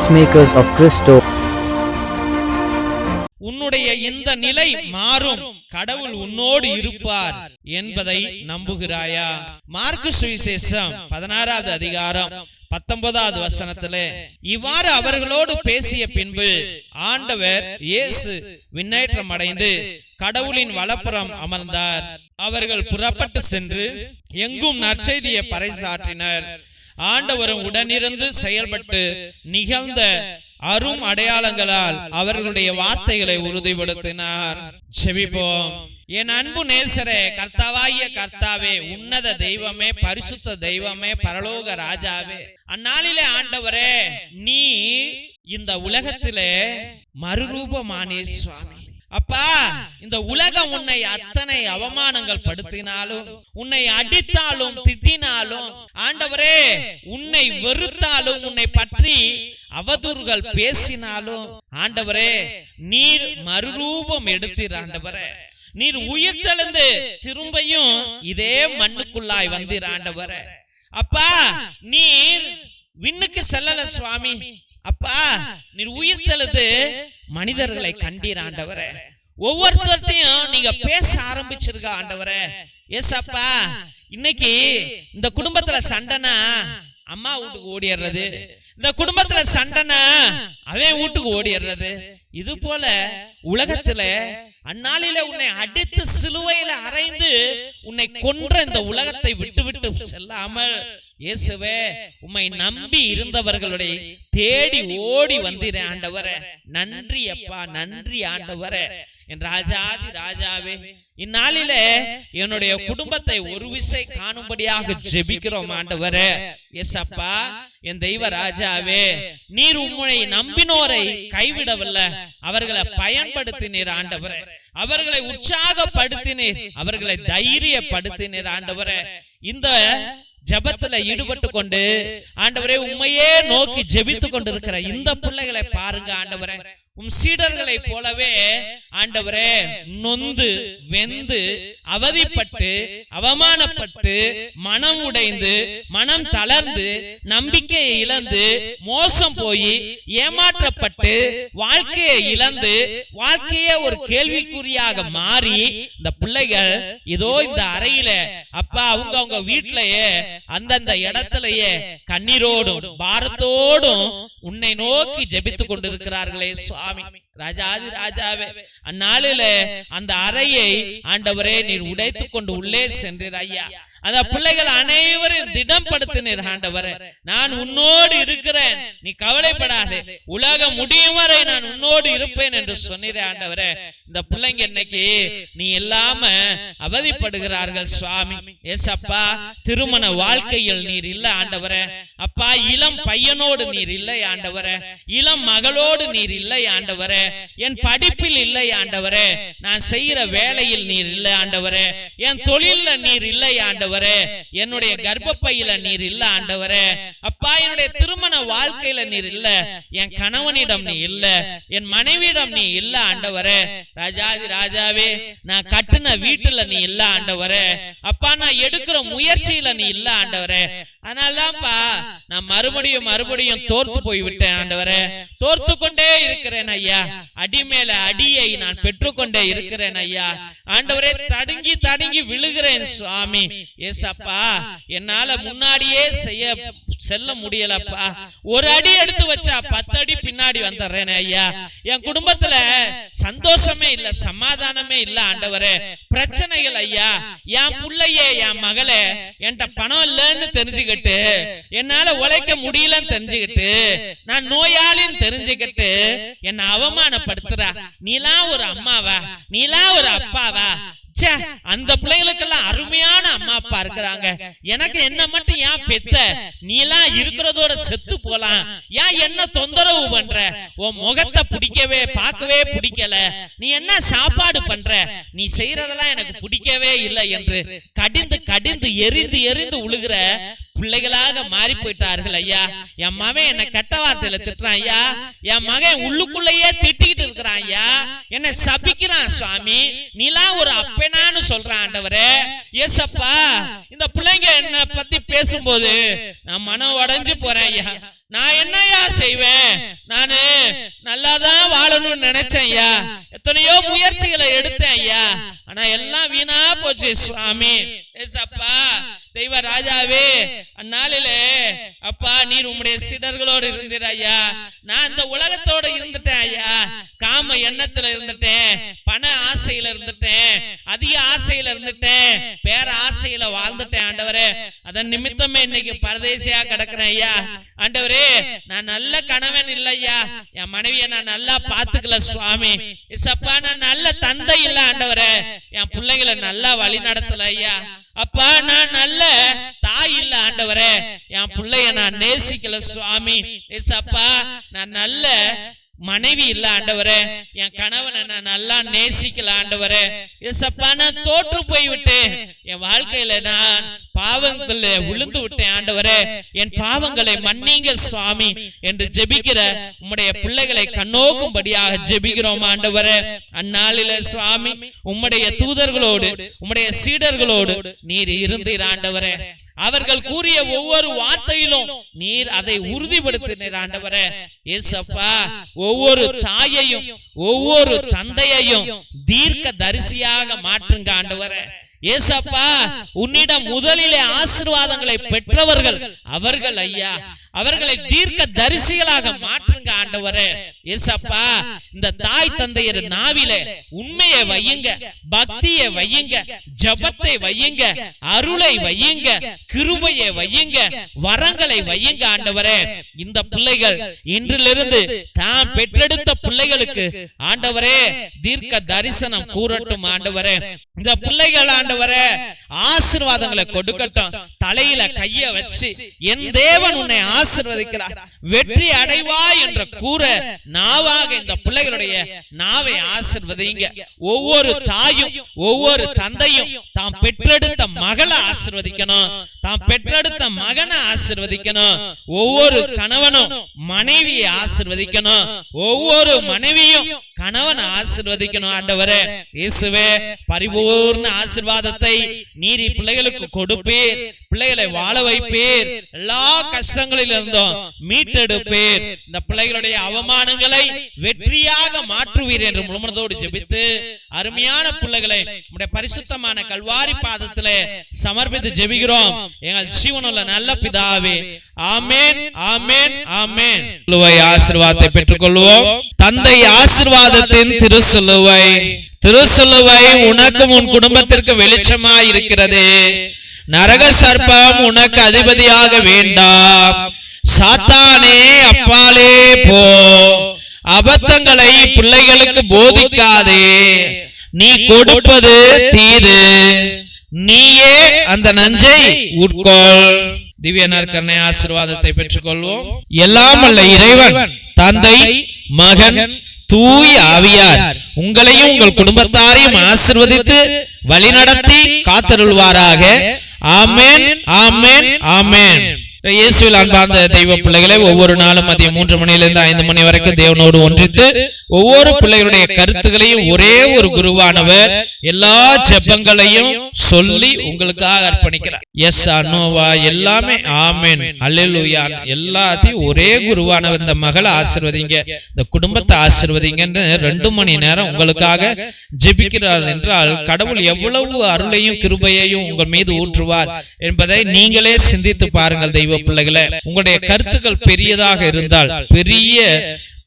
Peacemakers of Christo. உன்னுடைய இந்த நிலை மாறும், கடவுள் உன்னோடு இருப்பார் என்பதை நம்புகிறாயா? மார்க்கு சுவிசேஷம் 16வது அதிகாரம் 19வது வசனத்திலே இவ்வாறு அவர்களோடு பேசிய பின்பு ஆண்டவர் இயேசு விண்ணேற்றம் அடைந்து கடவுளின் வலப்புறம் அமர்ந்தார். அவர்கள் புறப்பட்டு சென்று எங்கும் நற்செய்தியை பறைசாற்றினர். ஆண்டவரும் உடனிருந்து செயல்பட்டு நிகழ்ந்த அரும் அடையாளங்களால் அவர்களுடைய வார்த்தைகளை உறுதிப்படுத்தினார். செபிப்போம். என் அன்பு நேசரே, கர்த்தாவாகிய கர்த்தாவே, உன்னத தெய்வமே, பரிசுத்த தெய்வமே, பரலோக ராஜாவே, அந்நாளிலே ஆண்டவரே, நீ இந்த உலகத்திலே மறுரூபமானீர் சுவாமி. அப்பா, இந்த உலகம் உன்னை அத்தனை அவமானங்கள் படுத்தினாலும், உன்னை அடித்தாலும் திட்டினாலும், ஆண்டவரே உன்னை வெறுத்தாலும், உன்னை பற்றி அவதூறுகள் பேசினாலும், ஆண்டவரே நீர் மறுரூபம் எடுத்தீர். ஆண்டவரே நீர் உயிர் தெழுந்து திரும்பியும் இதே மண்ணுக்குள்ளாய் வந்தீர். ஆண்டவரே அப்பா, நீர் விண்ணுக்கு செல்லல சுவாமி. அப்பா, நீர் உயிர் தெழுந்து மனிதர்களை கண்டீர். ஆண்டவரே ஒவ்வொருத்தரையும் நீங்க பேச ஆரம்பிச்சிருக்க. ஆண்டவரே ஏசப்பா, இன்னைக்கு இந்த குடும்பத்துல சண்டைனா அம்மா வீட்டுக்கு ஓடிடுறது, இந்த குடும்பத்துல சண்டைனா அவன் வீட்டுக்கு ஓடிடுறது. இது போல உலகத்துல அந்நாளில உன்னை அடித்து சிலுவையில அறைந்து உன்னை கொன்ற இந்த உலகத்தை விட்டு விட்டு செல்லாமல், இயேசுவே உம்மை நம்பி இருந்தவர்களுடைய தேடி ஓடி வந்தீரே. ஆண்டவரே நன்றி அப்பா, நன்றி ஆண்டவரே. என் ராஜாதி ராஜாவே, இந்நாளிலே என்னுடைய குடும்பத்தை ஒரு விசை காணும்படியாக ஜெபிக்கிறோம். ஆண்டவரே ஏசப்பா, என் தெய்வ ராஜாவே, நீர் உம்மை நம்பினோரை கைவிடவில்லை, அவர்களை பயன்படுத்தினீர். ஆண்டவரே அவர்களை உற்சாகப்படுத்தினீர், அவர்களை தைரியப்படுத்தினீர். ஆண்டவரே இந்த ஜபத்துல ஈடுபட்டு கொண்டு ஆண்டவரே உம்மையே நோக்கி ஜெபித்து கொண்டிருக்கிற இந்த பிள்ளைகளை பாருங்க. ஆண்டவரே உம் சீடர்களை போலவே ஆண்டவரே நொந்து வெந்து அவதிப்பட்டு அவமானப்பட்டு மனம் உடைந்து மனம் தளர்ந்து நம்பிக்கையை இழந்து மோசம் போய் ஏமாற்றப்பட்டு வாழ்க்கையை இழந்து வாழ்க்கையே ஒரு கேள்விக்குறியாக மாறி இந்த பிள்ளைகள் இதோ இந்த அறையில அப்பா அவங்க வீட்டிலேயே அந்தந்த இடத்திலேயே கண்ணீரோடும் பாரத்தோடும் உன்னை நோக்கி ஜெபித்து கொண்டிருக்கிறார்களே சுவாமி. ராஜாதி ராஜாவே, அந்நாளில அந்த அறையை ஆண்டவரே நீர் உடைத்து கொண்டு உள்ளே சென்றீர் ஐயா. அந்த பிள்ளைகள் அனைவரும் திடம்படுத்தினீர். ஆண்டவரே நான் உன்னோடு இருக்கிறேன், நீ கவலைப்படாதே, உலகம் முடியும் வரை நான் உன்னோடு இருப்பேன் என்று சொன்னீரே. ஆண்டவரே இந்த பிள்ளைங்க இன்னைக்கு நீ இல்லாம அவதிப்படுகிறார்கள் சுவாமி. ஏசப்பா, திருமண வாழ்க்கையில் நீர் இல்ல ஆண்டவரே. அப்பா, இளம் பையனோடு நீர் இல்லை ஆண்டவரே, இளம் மகளோடு நீர் இல்லை ஆண்டவரே, என் படிப்பில் இல்லை ஆண்டவரே, நான் செய்யற வேலையில் நீர் இல்லை ஆண்டவரே, என் தொழில நீர் இல்லை ஆண்டவரே, என்னுடைய கர்ப்பப்பையில நீர் இல்ல ஆண்டவரே. அப்பா, என்னுடைய திருமண வாழ்க்கையில நீர் இல்ல, என் கணவனிடம் நீ இல்ல, என் மனைவியிடம் நீ இல்ல ஆண்டவரே. ராஜாதி ராஜாவே, நான் கட்டின வீட்டுல நீ இல்ல ஆண்டவரே. அப்பா, நான் எடுக்கிற முயற்சியில நீ இல்ல ஆண்டவரே. அதனாலதான்ப்பா நான் மறுபடியும் தோர்த்து போய்விட்டேன் ஆண்டவரே. தோர்த்து கொண்டே இருக்கிறேன் ஐயா, அடி மேல அடியை நான் பெற்றுக்கொண்டே இருக்கிறேன் ஐயா. ஆண்டவரே தடுங்கி விழுகிறேன் சுவாமி. ஏசப்பா, என்னால முன்னாடியே செல்ல முடியலப்பா, ஒரு அடி எடுத்து வச்சா 10 அடி பின்னாடி வந்துடுறேன் ஐயா. என் குடும்பத்துல சந்தோஷமே இல்ல, சமாதானமே இல்ல ஆண்டவரே. பிரச்சனைகள் ஐயா, என் புள்ளையே என் மகளே என்கிட்ட பணம் இல்லைன்னு தெரிஞ்சுக்கிட்டு, என்னால உழைக்க முடியலன்னு தெரிஞ்சுக்கிட்டு, நான் நோயாளின்னு தெரிஞ்சுக்கிட்டு என்ன அவமானப்படுத்துறா. நீலாம் ஒரு அம்மாவா, நீலாம் ஒரு அப்பாவா? அந்த பிள்ளைகளுக்கெல்லாம் அருமையான அம்மா அப்பா இருக்கிறாங்க, எனக்கு என்ன மட்டும் ஏன் பெத்த? நீ எல்லாம் இருக்கிறதோட செத்து போலாம், ஏன் என்ன தொந்தரவு பண்ற? உன் முகத்தை பிடிக்கவே பார்க்கவே பிடிக்கல, நீ என்ன சாப்பாடு பண்ற? நீ செய்யறதெல்லாம் எனக்கு பிடிக்கவே இல்லை என்று கடிந்து எரிந்து உழுகிற பிள்ளைகளாக மாறி போயிட்டார்கள் ஐயா. என் மகன் என்ன கெட்ட வார்த்தையில திட்டுறான் ஐயா, என் மகன் உள்ளுக்குள்ளேயே திட்டிக்கிட்டு இருக்கிறான் ஐயா, என்ன சபிக்கிறான் சுவாமி, நீலாம் ஒரு அப்பனான்னு சொல்றான் ஆண்டவரே. ஏசப்பா, இந்த பிள்ளைங்க என்ன பத்தி பேசும்போது நான் மனம் உடைஞ்சு போறேன் ஐயா. நான் என்னையா செய்வேன்? நானு நல்லாதான் வாழணும்னு நினைச்சேன் ஐயா, எத்தனையோ முயற்சிகளை எடுத்தேன் ஐயா, ஆனா எல்லாம் வீணா போச்சு சுவாமி. ஏசப்பா தெய்வ ராஜாவே, அந்நாளிலே அப்பா நீர் உம்முடைய சீடர்களோடு இருந்தீர் ஐயா, நான் இந்த உலகத்தோடு இருந்துட்டேன் ஐயா, காம எண்ணத்துல இருந்துட்டேன், பண ஆசையில இருந்துட்டேன், அதிக ஆசையில இருந்துட்டேன், பேர ஆசையில வாழ்ந்துட்டேன் ஆண்டவரே. அதன் நிமித்தமே இன்னைக்கு பரதேசியா கிடக்குறேன் ஐயா. ஆண்டவரே நான் நல்ல கணவன் இல்லையா, என் மனைவியை நான் நல்லா பாத்துக்கல சுவாமி. இசப்பா நான் நல்ல தந்தை இல்ல ஆண்டவரே, என் பிள்ளைகளை நல்லா வழி நடத்தல ஐயா. அப்பா நான் நல்ல தாய் இல்ல ஆண்டவரே, என் பிள்ளைய நான் நேசிக்கல சுவாமி. இசப்பா நான் நல்ல மனைவி இல்ல ஆண்டவரே, என் கணவனை நான் நல்லா நேசிக்கல ஆண்டவரே. ஏசப்பா நான் தோற்று போய் விட்டேன், என் வாழ்க்கையில நான் பாவங்களை விழுந்து விட்டேன் ஆண்டவரே, என் பாவங்களை மன்னிங்க சுவாமி என்று ஜெபிக்கிற உம்முடைய பிள்ளைகளை கண்ணோக்கும்படியாக ஜெபிக்கிறோம் ஆண்டவரே. அந்நாளில சுவாமி உம்முடைய தூதர்களோடு உம்முடைய சீடர்களோடு நீர் இருந்தீர் ஆண்டவரே. அவர்கள் கூறிய ஒவ்வொரு வார்த்தையிலும் நீர் அதை உறுதிப்படுத்தினீர் ஆண்டவரே. ஏசப்பா ஒவ்வொரு தாயையும் ஒவ்வொரு தந்தையையும் தீர்க்க தரிசியாக மாற்றுங்க ஆண்டவரே. ஏசப்பா உன்னிடம் முதலிலே ஆசீர்வாதங்களை பெற்றவர்கள் அவர்கள் ஐயா, அவர்களை தீர்க்க தரிசிகளாக மாற்றுங்க ஆண்டவரே. ஏசப்பா இந்த தாய் தந்தையர் நாவிலே உண்மையை வையுங்க, பக்தியை வையுங்க, ஜபத்தை வையுங்க, அருளை வையுங்க, கிருபையை வையுங்க, வரங்களை வையுங்க ஆண்டவரே. இந்த பிள்ளைகள் இன்றிலிருந்து தான் பெற்றெடுத்த பிள்ளைகளுக்கு ஆண்டவரே தீர்க்க தரிசனம் கூறட்டும் ஆண்டவரே. இந்த பிள்ளைகள் ஆண்டவரே ஆசீர்வாதங்களை கொடுக்கட்டும். தலையில கைய வச்சு என் தேவன் உன்னை ஆசீர்வதிக்கிறார், வெற்றி அடைவாய் என்ற கூற நாவாக இந்த பிள்ளைகளுடைய நாவை ஆசீர்வதிங்க. ஒவ்வொரு தாயும் ஒவ்வொரு தந்தையும் தாம் பெற்றெடுத்த மகளை ஆசீர்வதிக்கணும், தாம் பெற்றெடுத்த மகனை ஆசீர்வதிக்கணும். ஒவ்வொரு கணவனும் மனைவியை ஆசீர்வதிக்கணும், ஒவ்வொரு மனைவியும் கணவனை ஆசீர்வதிக்கணும் ஆண்டவரே. இயேசுவே பரிபூர்ண ஆசீர்வாதத்தை நீர் பிள்ளைகளுக்கு கொடுப்பீர், பிள்ளைகளை வாழ வைப்பீர், எல்லா கஷ்டங்களில் இருந்தும் மீட்டெடுப்பீர், இந்த பிள்ளைகளுடைய அவமானங்களை வெற்றியாக மாற்றுவீர் என்று முழுமனதோடு ஜெபித்து அருமையான பிள்ளைகளை உம்முடைய பரிசுத்தமான கல்வாரி பாதத்திலே சமர்ப்பித்து ஜெபிக்கிறோம் எங்கள் ஜீவனுள்ள நல்ல பிதாவே. ஆமென் ஆமென் ஆமென். ஆசீர்வாதத்தை பெற்றுக்கொள்வோம். தந்தை ஆசீர்வாதத்தின் திருசிலுவை, திருசிலுவை உனக்கும் உன் குடும்பத்திற்கு வெளிச்சமாய் இருக்கிறது. நரக சர்ப்பம் உனக்கு அதிபதியாக வேண்டாம். சாத்தானே அப்பாலே போ, அபத்தங்களை பிள்ளைகளுக்கு போதிக்காதே. நீ கொடுப்பது தீது, நீயே அந்த நஞ்சை உட்கொள். திவ்ய நற்கருணை ஆசீர்வாதத்தை பெற்றுக்கொள்வோம். எல்லாம் அல்ல இறைவன் தந்தை மகன் தூய ஆவியார் உங்களையும் உங்கள் குடும்பத்தாரையும் ஆசீர்வதித்து வழிநடத்தி காத்தருள்வாராக. ஆமென் ஆமென் ஆமென். இயேசுவில் அன்பார்ந்த தெய்வ பிள்ளைகளை, ஒவ்வொரு நாளும் மதியம் 3 மணியிலிருந்து 5 மணி வரைக்கும் தேவனோடு ஒன்றித்து ஒவ்வொரு பிள்ளைகளுடைய கருத்துக்களையும் ஒரே ஒரு குருவானவர் எல்லா ஜெபங்களையும் சொல்லி உங்களுக்காக அர்ப்பணிக்கிறார். எஸ் அனோவா எல்லாமே ஆமென் அல்லேலூயா எல்லாத்தையும் ஒரே குருவானவர் இந்த மகளை ஆசீர்வதிங்க, இந்த குடும்பத்தை ஆசீர்வதிங்கன்னு 2 மணி நேரம் உங்களுக்காக ஜெபிக்கிறார் என்றால் கடவுள் எவ்வளவு அருளையும் கிருபையையும் உங்கள் மீது ஊற்றுவார் என்பதை நீங்களே சிந்தித்து பாருங்கள். தெய்வ பிள்ளைகளே, உங்களுடைய கருத்துக்கள் பெரியதாக இருந்தால், பெரிய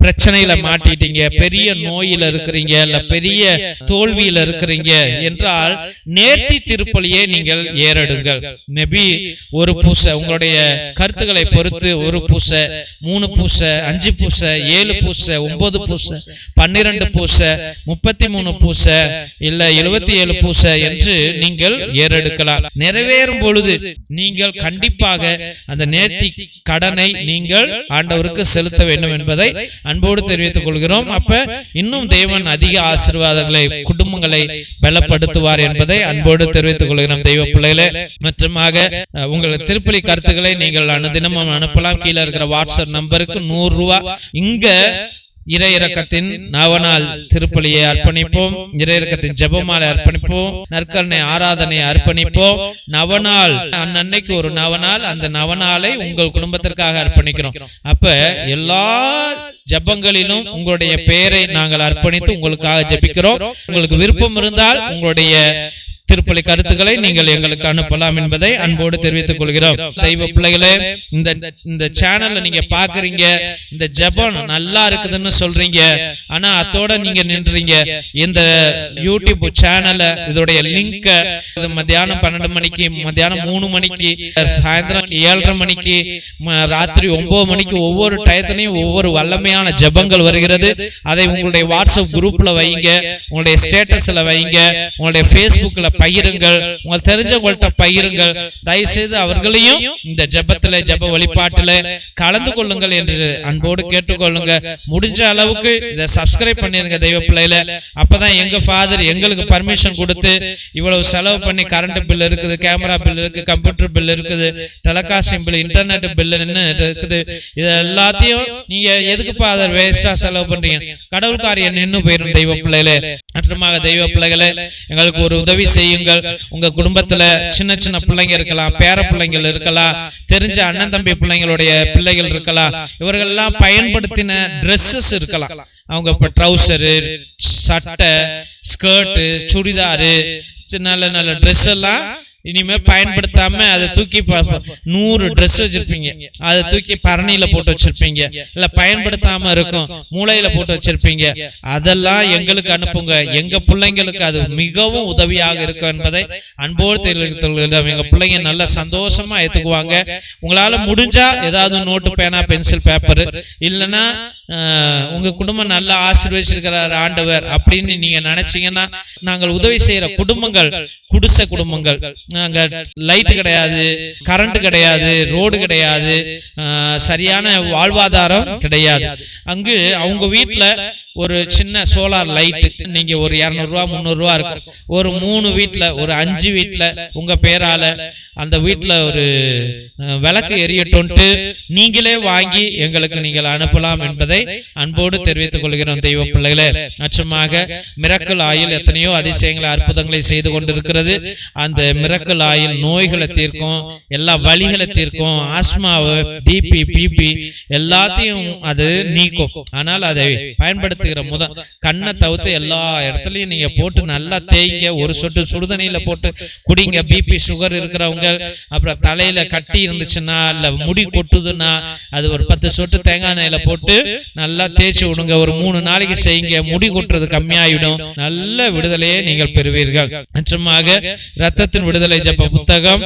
பிரச்சனையில மாட்டிட்டீங்க, பெரிய நோயில இருக்கிறீங்க, இல்ல பெரிய தோல்வியில இருக்கிறீங்க என்றால் நேர்த்தி திருப்பலியை நீங்கள் ஏறெடுங்கள். மேபி ஒரு பூசை உங்களுடைய கருத்துக்களை பொறுத்து 1 பூசை, 3 பூசை, 5 பூசை, 7 பூசை, 9 பூசை, 12 பூசை, 33 பூசை, இல்ல 77 பூசை என்று நீங்கள் ஏறெடுக்கலாம். நிறைவேறும் பொழுது நீங்கள் கண்டிப்பாக அந்த நேர்த்தி கடனை நீங்கள் ஆண்டவருக்கு செலுத்த வேண்டும் என்பதை அன்போடு தெரிவித்துக் கொள்கிறோம். அப்ப இன்னும் தேவன் அதிக ஆசீர்வாதங்களை குடும்பங்களை பலப்படுத்துவார் என்பதை அன்போடு தெரிவித்துக் கொள்கிறோம். தெய்வ பிள்ளைகளே, மற்றுமாக உங்கள் திருப்பலி கருத்துக்களை நீங்கள் அனுதினமும் அனுப்பலாம். கீழே இருக்கிற வாட்ஸ்அப் நம்பருக்கு 100 ரூபாய். இங்க இறையிறக்கத்தின் நவநாள் திருப்பலியை அர்ப்பணிப்போம். இறையிறக்கத்தின் ஜெபமாலை அர்ப்பணிப்போம். நற்கருணை ஆராதனை அர்ப்பணிப்போம். நவநாள் அன்னைக்கு ஒரு நவநாள், அந்த நவநாளை உங்கள் குடும்பத்திற்காக அர்ப்பணிக்கிறோம். அப்ப எல்லா ஜெபங்களிலும் உங்களுடைய பெயரை நாங்கள் அர்ப்பணித்து உங்களுக்காக ஜெபிக்கிறோம். உங்களுக்கு விருப்பம் இருந்தால் உங்களுடைய திருப்பலி கருத்துக்களை நீங்கள் எங்களுக்கு அனுப்பலாம் என்பதை அன்போடு தெரிவித்துக் கொள்கிறோம். தெய்வ பிள்ளைகளே, இந்த சேனல்ல நீங்க பாக்குறீங்க, இந்த ஜெபம் நல்லா இருக்குதுன்னு சொல்றீங்க, ஆனா அதோட நீங்க நின்றீங்க. இந்த யூடியூப் சேனல்ல இதோடைய லிங்க் மத்தியானம் 12 மணிக்கு, மத்தியானம் 3 மணிக்கு, சாயந்தரம் 7:30 மணிக்கு, ராத்திரி 9 மணிக்கு, ஒவ்வொரு டயத்திலையும் ஒவ்வொரு வல்லமையான ஜெபங்கள் வருகிறது. அதை உங்களுடைய வாட்ஸ்அப் குரூப்ல வைங்க, உங்களுடைய ஸ்டேட்டஸ்ல வைங்க, உங்களுடைய பேஸ்புக்ல பகிருங்கள், உங்களுக்கு தெரிஞ்சவங்கள்ட்ட பகிருங்கள். தயவு செய்து அவர்களையும் இந்த ஜெபத்துல, ஜெப வழிபாட்டுல கலந்து கொள்ளுங்கள் என்று அன்போடு கேட்டுக்கொள்ளுங்க. முடிஞ்ச அளவுக்கு இதை சப்ஸ்கிரைப் பண்ணிருங்க தெய்வ பிள்ளையில. அப்பதான் எங்க ஃபாதர் எங்களுக்கு பர்மிஷன் கொடுத்து இவ்வளவு செலவு பண்ணி, கரண்ட் பில் இருக்குது, கேமரா பில் இருக்கு, கம்ப்யூட்டர் பில் இருக்குது, டெலிகாஸ்டிங் பில், இன்டர்நெட் பில் இருக்குது. இது எல்லாத்தையும் நீங்க எதுக்கு ஃபாதர் வேஸ்டா செலவு பண்றீங்க? கடவுள் காரியம் நின்று போயிடும் தெய்வ பிள்ளைகளே. மற்றமாக தெய்வ பிள்ளைகளே, எங்களுக்கு ஒரு உதவி செய்யுங்கள். உங்க குடும்பத்துல சின்ன சின்ன பிள்ளைங்க இருக்கலாம், பேர பிள்ளைங்கள் இருக்கலாம், தெரிஞ்ச அண்ணன் தம்பி பிள்ளைங்களுடைய பிள்ளைகள் இருக்கலாம். இவர்கள் எல்லாம் பயன்படுத்தின டிரெஸ்ஸஸ் இருக்கலாம். அவங்க இப்ப ட்ரௌசரு, சட்டை, ஸ்கர்ட், சுடிதாரு, நல்ல நல்ல ட்ரெஸ் எல்லாம் இனிமே பயன்படுத்தாம அதை தூக்கி 100 ட்ரெஸ் வச்சிருப்பீங்க, அதை தூக்கி பரணியில போட்டு வச்சிருப்பீங்க, இல்ல பயன்படுத்தாம இருக்கும் மூளையில போட்டு வச்சிருப்பீங்க. அதெல்லாம் எங்களுக்கு அனுப்புங்க. எங்க பிள்ளைங்களுக்கு அது மிகவும் உதவியாக இருக்கும் என்பதை அன்போடு தெரிவித்துள்ளோம். எங்க பிள்ளைங்க நல்ல சந்தோஷமா ஏத்துக்குவாங்க. உங்களால முடிஞ்சா ஏதாவது நோட்டு, பேனா, பென்சில், பேப்பர், இல்லைன்னா உங்க குடும்பம் நல்லா ஆசீர்வதிச்சிருக்கிறார் ஆண்டவர் அப்படின்னு நீங்க நினைச்சீங்கன்னா, நாங்கள் உதவி செய்யற குடும்பங்கள் குடிசை குடும்பங்கள், அங்க லைட் கிடையாது, கரண்ட் கிடையாது, ரோடு கிடையாது, சரியான வாழ்வாதாரம் கிடையாது. அங்கு அவங்க வீட்டுல ஒரு சின்ன சோலார் லைட் நீங்க ஒரு 200 ரூபா 300 ரூபா இருக்கும். ஒரு 3 வீட்டுல, ஒரு 5 வீட்டுல உங்க பேரால அந்த வீட்டுல ஒரு விளக்கு எரியட்டும்ட்டு நீங்களே வாங்கி எங்களுக்கு நீங்கள் அனுப்பலாம் என்பதை அன்போடு தெரிவித்துக் கொள்கிறோம் தெய்வ பிள்ளைகளே. அச்சமாக மிரக்கல் ஆயில் எத்தனையோ அதிசயங்களை, அற்புதங்களை செய்து கொண்டிருக்கிறது. அந்த மிரக்கல் ஆயில் நோய்களை தீர்க்கும், எல்லா வலிகளை தீர்க்கும், ஆஸ்மாவை, டிபி, பிபி எல்லாத்தையும் அது நீக்கும். ஆனால் அதை பயன்படுத்துகிற கண்ணை தவிர்த்து எல்லா இடத்துலயும் நீங்க போட்டு நல்லா தேய்ங்க. ஒரு சொட்டு சுடுதண்ணியில போட்டு குடிங்க. பிபி, சுகர் இருக்கிறவங்க, அப்புறம் தலையில கட்டி இருந்துச்சுன்னா, இல்ல முடி கொட்டுதுன்னா, அது ஒரு 10 சொட்டு தேங்காய் எண்ணெயில போட்டு நல்லா தேய்ச்சி விடுங்க. ஒரு 3 நாளைக்கு செய்யுங்க. முடி கொட்டுறது கம்மியாயிடும். நல்ல விடுதலையை நீங்கள் பெறுவீர்கள். நிச்சயமாக இரத்தத்தின் விடுதலை ஜெப புத்தகம்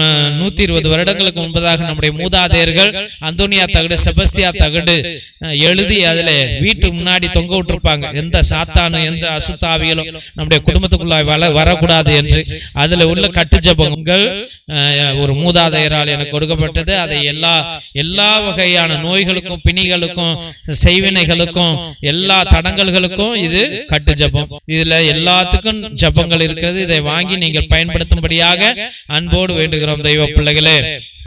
120 வருடங்களுக்கு முன்பதாக நம்முடைய மூதாதையர்கள் அந்தோனியா தகடு, செபஸ்தியா தகடு எழுதி அதுல வீட்டு முன்னாடி தொங்க விட்டுருப்பாங்க. எந்த சாத்தானும் எந்த அசுத்தாவிகளும் நம்முடைய குடும்பத்துக்குள்ள வரக்கூடாது என்று. அதுல உள்ள கட்டு ஜெபங்கள் ஒரு மூதாதையரால் எனக்கு கொடுக்கப்பட்டது. அதை எல்லா வகையான நோய்களுக்கும், பிணிகளுக்கும், செய்வினைகளுக்கும், எல்லா தடங்கல்களுக்கும் இது கட்டு ஜெபம். இதுல எல்லாத்துக்கும் ஜெபங்கள் இருக்கிறது. இதை வாங்கி நீங்கள் பயன்படுத்தும்படியாக அன்போடு வேண்டுகிறோம் தெய்வ பிள்ளைகளே.